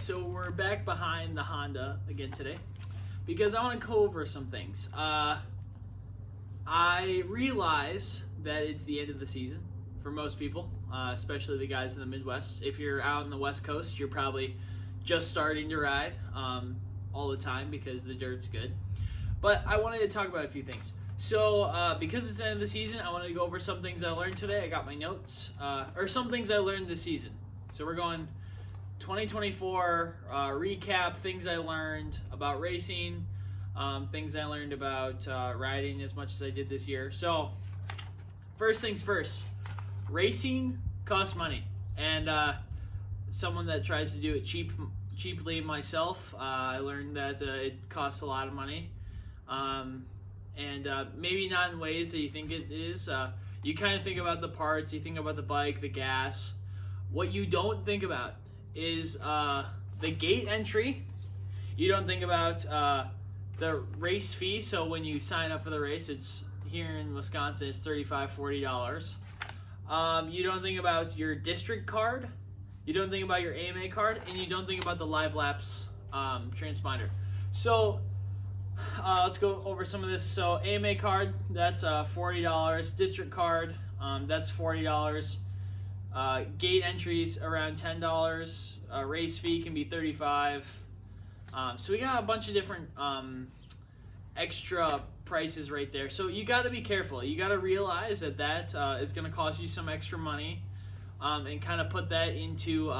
So we're back behind the Honda again today because I want to go over some things. I realize that it's the end of the season for most people, especially the guys in the Midwest. If you're out on the West Coast, you're probably just starting to ride all the time because the dirt's good. But I wanted to talk about a few things. So because it's the end of the season, I wanted to go over some things I learned today. I got my notes, or some things I learned this season. So we're going 2024 recap, things I learned about racing, things I learned about riding as much as I did this year. So first things first, racing costs money, and someone that tries to do it cheaply myself, I learned that it costs a lot of money, and maybe not in ways that you think it is. You kind of think about the parts, you think about the bike, the gas. What you don't think about is the gate entry. You don't think about the race fee. So when you sign up for the race, it's here in Wisconsin, it's $35, $40. You don't think about your district card. You don't think about your AMA card, and you don't think about the Live Laps transponder. So let's go over some of this. So AMA card, that's $40. District card, that's $40. Gate entries around $10. Race fee can be $35. So we got a bunch of different extra prices right there. So you got to be careful. You got to realize that is going to cost you some extra money, and kind of put that into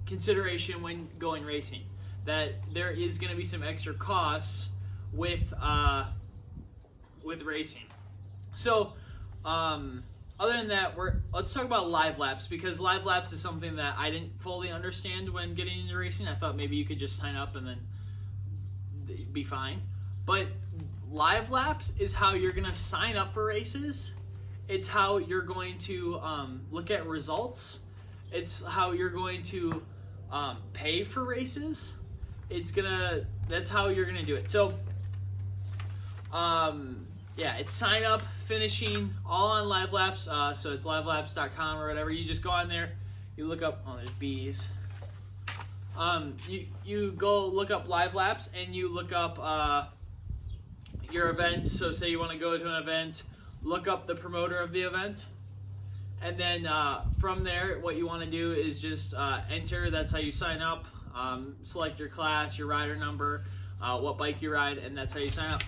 consideration when going racing. That there is going to be some extra costs with racing. So other than that, let's talk about Live Laps, because Live Laps is something that I didn't fully understand when getting into racing. I thought maybe you could just sign up and then be fine. But Live Laps is how you're going to sign up for races. It's how you're going to look at results. It's how you're going to pay for races. That's how you're going to do it. So yeah, it's sign up, finishing, all on Live Laps. So it's livelabs.com or whatever. You just go on there, you look up, oh, there's bees. You go look up Live Laps, and you look up your event. So say you want to go to an event, look up the promoter of the event. And then from there, what you want to do is just enter. That's how you sign up. Select your class, your rider number, what bike you ride, and that's how you sign up.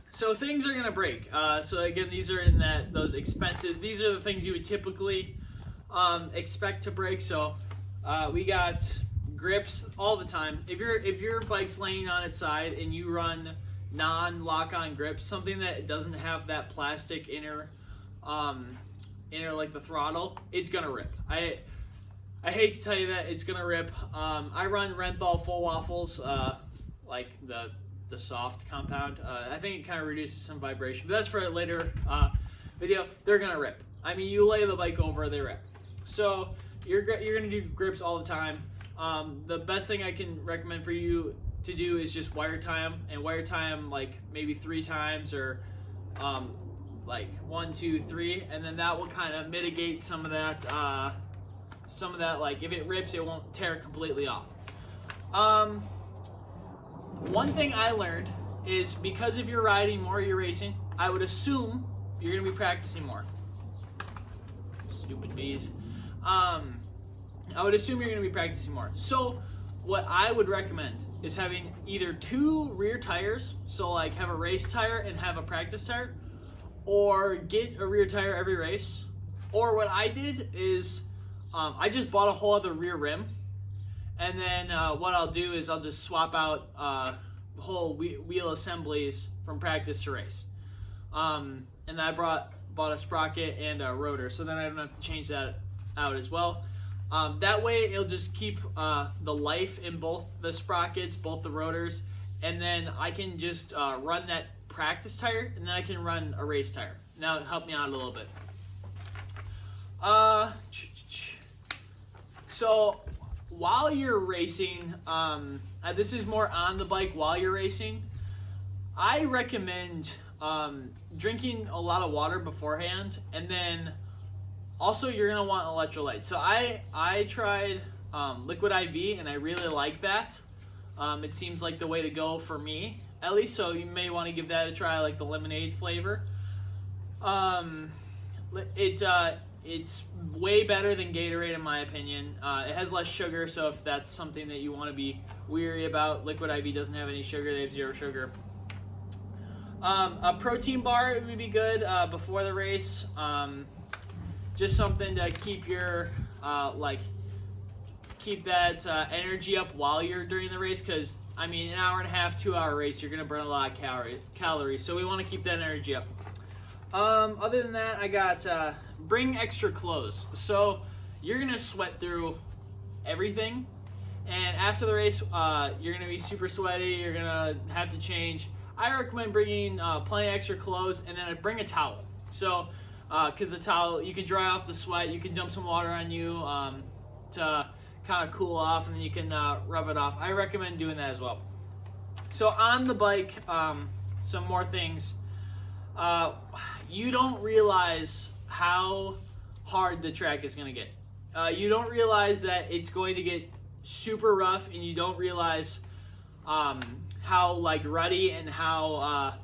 So things are gonna break. So again, these are in those expenses. These are the things you would typically expect to break. So we got grips all the time. If your bike's laying on its side and you run non-lock-on grips, something that doesn't have that plastic inner like the throttle, it's gonna rip. I hate to tell you that it's gonna rip. I run Renthal full waffles, like the soft compound. I think it kind of reduces some vibration, but that's for a later video. They're gonna rip. I mean, you lay the bike over, they rip. So you're gonna do grips all the time. The best thing I can recommend for you to do is just wire tie them, and wire tie them like maybe 3 times, or like 1, 2, 3, and then that will kind of mitigate some of that. Like if it rips, it won't tear completely off. One thing I learned is, because if you're riding more, you're racing, I would assume you're going to be practicing more. Stupid bees. I would assume you're going to be practicing more. So what I would recommend is having either 2 rear tires, so like have a race tire and have a practice tire, or get a rear tire every race. Or what I did is I just bought a whole other rear rim. And then what I'll do is I'll just swap out whole wheel assemblies from practice to race. And then I bought a sprocket and a rotor, so then I don't have to change that out as well. That way it'll just keep the life in both the sprockets, both the rotors, and then I can just run that practice tire, and then I can run a race tire. Now it'll help me out a little bit. So while you're racing, this is more on the bike while you're racing, I recommend drinking a lot of water beforehand, and then Also, you're gonna want electrolytes. So I tried Liquid IV, and I really like that. It seems like the way to go for me, at least. So you may want to give that a try, like the lemonade flavor. It's way better than Gatorade in my opinion. It has less sugar, so if that's something that you want to be weary about, Liquid IV doesn't have any sugar. They have 0 sugar. A protein bar would be good before the race. Just something to keep your keep that energy up while you're during the race, because I mean, an hour and a half, 2 hour race, you're gonna burn a lot of calories. So we want to keep that energy up. Other than that, I got bring extra clothes. So you're gonna sweat through everything, and after the race, you're gonna be super sweaty. You're gonna have to change. I recommend bringing plenty of extra clothes, and then bring a towel. So, because the towel, you can dry off the sweat. You can dump some water on you to kind of cool off, and then you can rub it off. I recommend doing that as well. So on the bike, some more things. You don't realize how hard the track is going to get. You don't realize that it's going to get super rough, and you don't realize how ruddy and how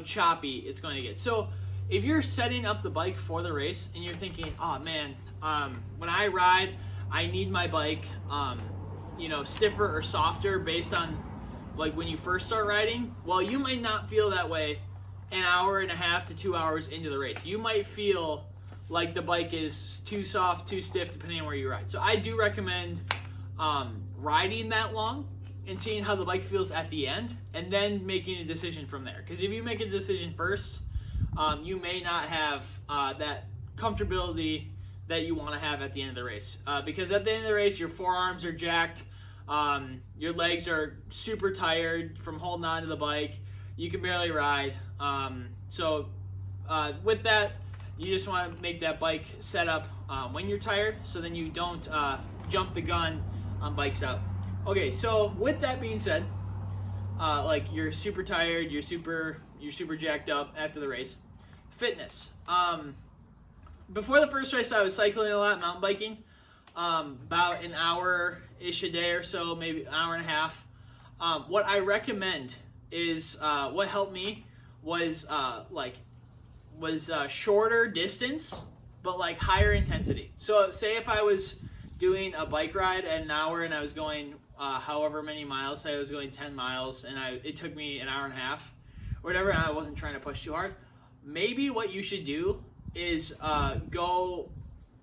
choppy it's going to get. So if you're setting up the bike for the race and you're thinking, oh man, when I ride, I need my bike stiffer or softer based on when you first start riding, well, you might not feel that way an hour and a half to 2 hours into the race. You might feel like the bike is too soft, too stiff, depending on where you ride. So I do recommend riding that long and seeing how the bike feels at the end, and then making a decision from there. Because if you make a decision first, you may not have that comfortability that you want to have at the end of the race. Because at the end of the race, your forearms are jacked, your legs are super tired from holding on to the bike, you can barely ride. So with that, you just want to make that bike set up when you're tired, so then you don't jump the gun on bikes out. Okay, so with that being said, you're super tired, you're super jacked up after the race. Fitness. Before the first race, I was cycling a lot, mountain biking, about an hour-ish a day or so, maybe an hour and a half. What I recommend is what helped me was shorter distance, but higher intensity. So say if I was doing a bike ride at an hour and I was going however many miles, say I was going 10 miles and it took me an hour and a half or whatever, and I wasn't trying to push too hard, maybe what you should do is go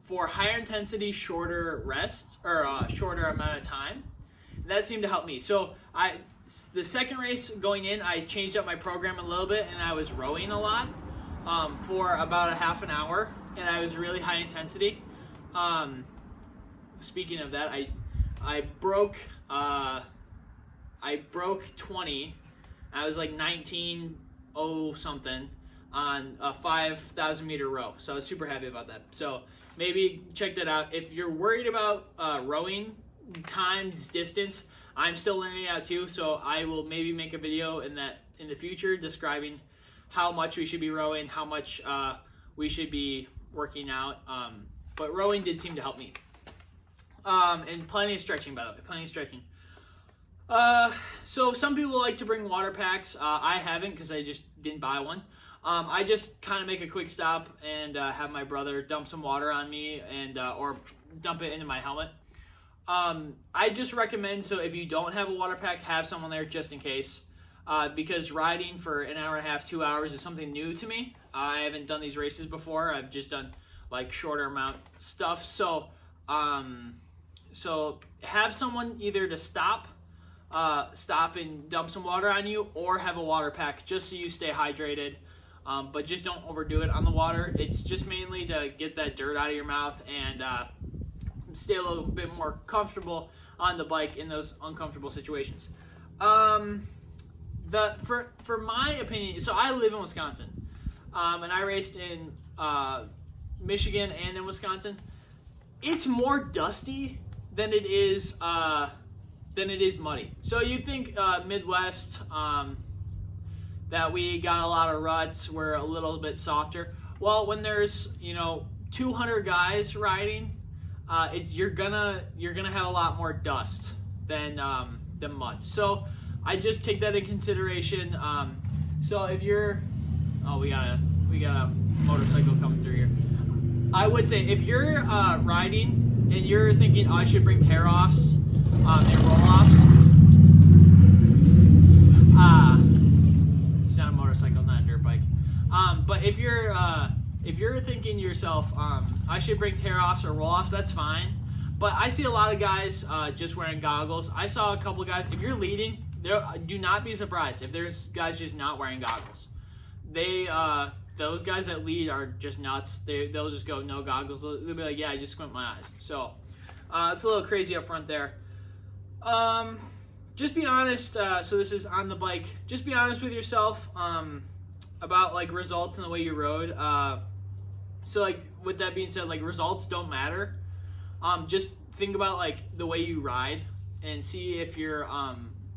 for higher intensity, shorter rest, or shorter amount of time. That seemed to help me. So the second race going in, I changed up my program a little bit, and I was rowing a lot for about a half an hour, and I was really high intensity. Speaking of that, I broke 20. I was 19 something on a 5,000 meter row, so I was super happy about that. So maybe check that out. If you're worried about rowing times, distance, I'm still learning it out too, so I will maybe make a video in the future describing how much we should be rowing, how much we should be working out. But rowing did seem to help me. And plenty of stretching, by the way, plenty of stretching. So some people like to bring water packs. I haven't, because I just didn't buy one. I just kind of make a quick stop and have my brother dump some water on me and or dump it into my helmet. I just recommend, so if you don't have a water pack, have someone there just in case. Because riding for an hour and a half, 2 hours is something new to me. I haven't done these races before. I've just done shorter amount stuff. So have someone either to stop and dump some water on you, or have a water pack just so you stay hydrated. But just don't overdo it on the water. It's just mainly to get that dirt out of your mouth and stay a little bit more comfortable on the bike in those uncomfortable situations. For my opinion, so I live in Wisconsin, and I raced in Michigan and in Wisconsin. It's more dusty than it is muddy. So you'd think Midwest, that we got a lot of ruts, we're a little bit softer. Well, when there's 200 guys riding, you're gonna have a lot more dust than mud. So I just take that in consideration. So if you're, we got a motorcycle coming through here. I would say if you're riding and you're thinking, I should bring tear-offs and roll-offs. It's not a motorcycle, not a dirt bike. But if you're thinking to yourself, I should bring tear-offs or roll-offs, that's fine. But I see a lot of guys just wearing goggles. I saw a couple of guys. If you're leading, do not be surprised if there's guys just not wearing goggles. Those guys that lead are just nuts. They'll just go no goggles. They'll be like, yeah, I just squint my eyes. So it's a little crazy up front there. Just be honest. So this is on the bike. Just be honest with yourself about like results and the way you rode. So like with that being said, like results don't matter. Just think about like the way you ride and see if you're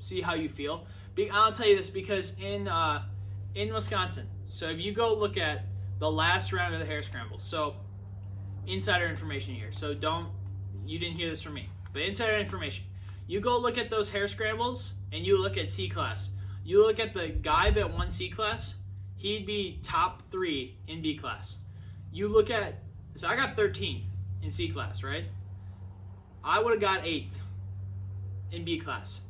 see how you feel. I'll tell you this because in Wisconsin. So if you go look at the last round of the hare scrambles, so insider information here. So you didn't hear this from me, but insider information. You go look at those hare scrambles and you look at C class. You look at the guy that won C class, he'd be top 3 in B class. You look at, so I got 13 in C class, right? I would have got 8th in B class.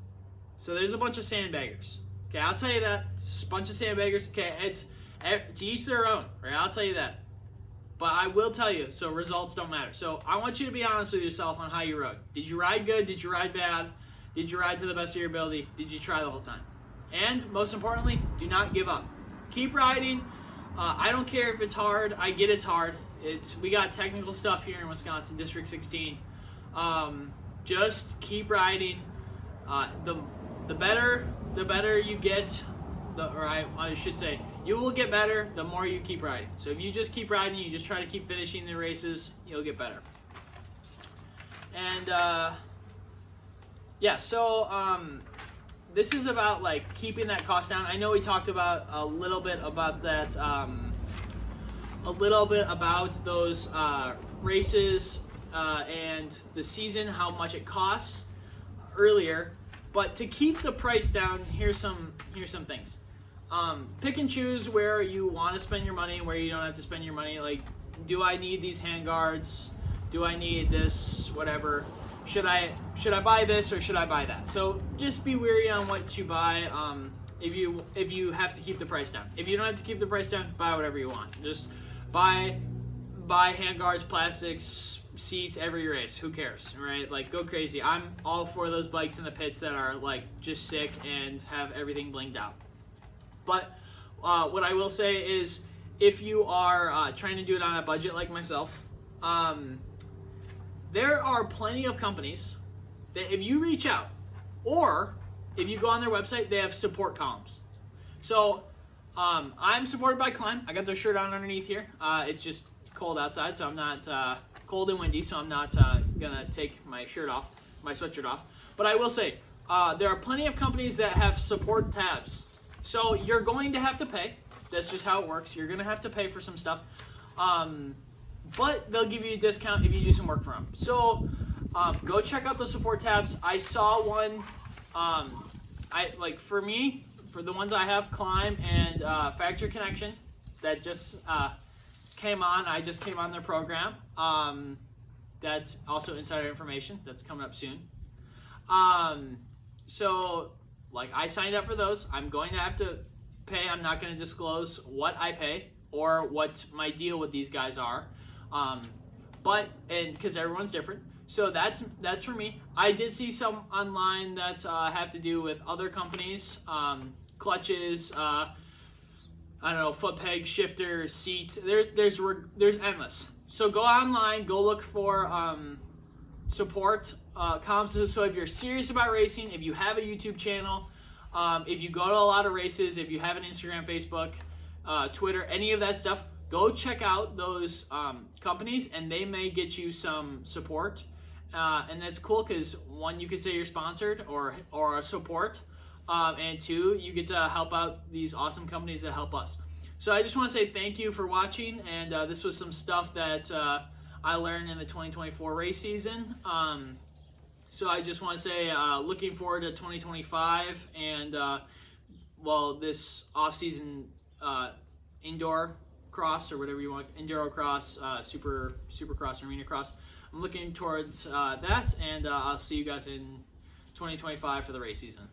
So there's a bunch of sandbaggers. Okay, I'll tell you that. It's a bunch of sandbaggers. Okay, it's to each their own, right? I'll tell you that. But I will tell you, so results don't matter. So I want you to be honest with yourself on how you rode. Did you ride good? Did you ride bad? Did you ride to the best of your ability? Did you try the whole time? And most importantly, do not give up. Keep riding. I don't care if it's hard. I get it's hard. We got technical stuff here in Wisconsin, District 16. Just keep riding. The better you get, I should say, you will get better the more you keep riding. So if you just keep riding, you just try to keep finishing the races, you'll get better. And this is about like keeping that cost down. I know we talked about a little bit about that, a little bit about those races and the season, how much it costs earlier. But to keep the price down, here's some things. Pick and choose where you want to spend your money, where you don't have to spend your money. Like, do I need these handguards? Do I need this? Whatever. Should I buy this or should I buy that? So just be wary on what you buy. If you have to keep the price down. If you don't have to keep the price down, buy whatever you want. Just buy handguards, plastics, seats every race. Who cares, right? Like, go crazy. I'm all for those bikes in the pits that are like just sick and have everything blinged out. But what I will say is, if you are trying to do it on a budget like myself, there are plenty of companies that if you reach out, or if you go on their website, they have support columns. So I'm supported by Klim. I got their shirt on underneath here. It's just cold outside, so I'm not cold and windy, so I'm not gonna take my sweatshirt off. But I will say, there are plenty of companies that have support tabs. So you're going to have to pay. That's just how it works. You're going to have to pay for some stuff. But they'll give you a discount if you do some work for them. So go check out the support tabs. I saw one, for the ones I have, Klim and Factory Connection, that just came on. I just came on their program. That's also insider information. That's coming up soon. I signed up for those. I'm going to have to pay. I'm not going to disclose what I pay or what my deal with these guys are. Because everyone's different. So that's for me. I did see some online that have to do with other companies, clutches, foot peg, shifters, seats. There's endless. So go online, go look for support comps. So if you're serious about racing, if you have a YouTube channel, if you go to a lot of races, if you have an Instagram, Facebook, Twitter, any of that stuff, go check out those companies, and they may get you some support. And that's cool because, one, you could say you're sponsored or a support, and two, you get to help out these awesome companies that help us. So I just want to say thank you for watching, and this was some stuff that I learned in the 2024 race season. So I just want to say looking forward to 2025 and this off-season indoor cross or whatever you want, enduro cross, supercross, arena cross. I'm looking towards that, and I'll see you guys in 2025 for the race season.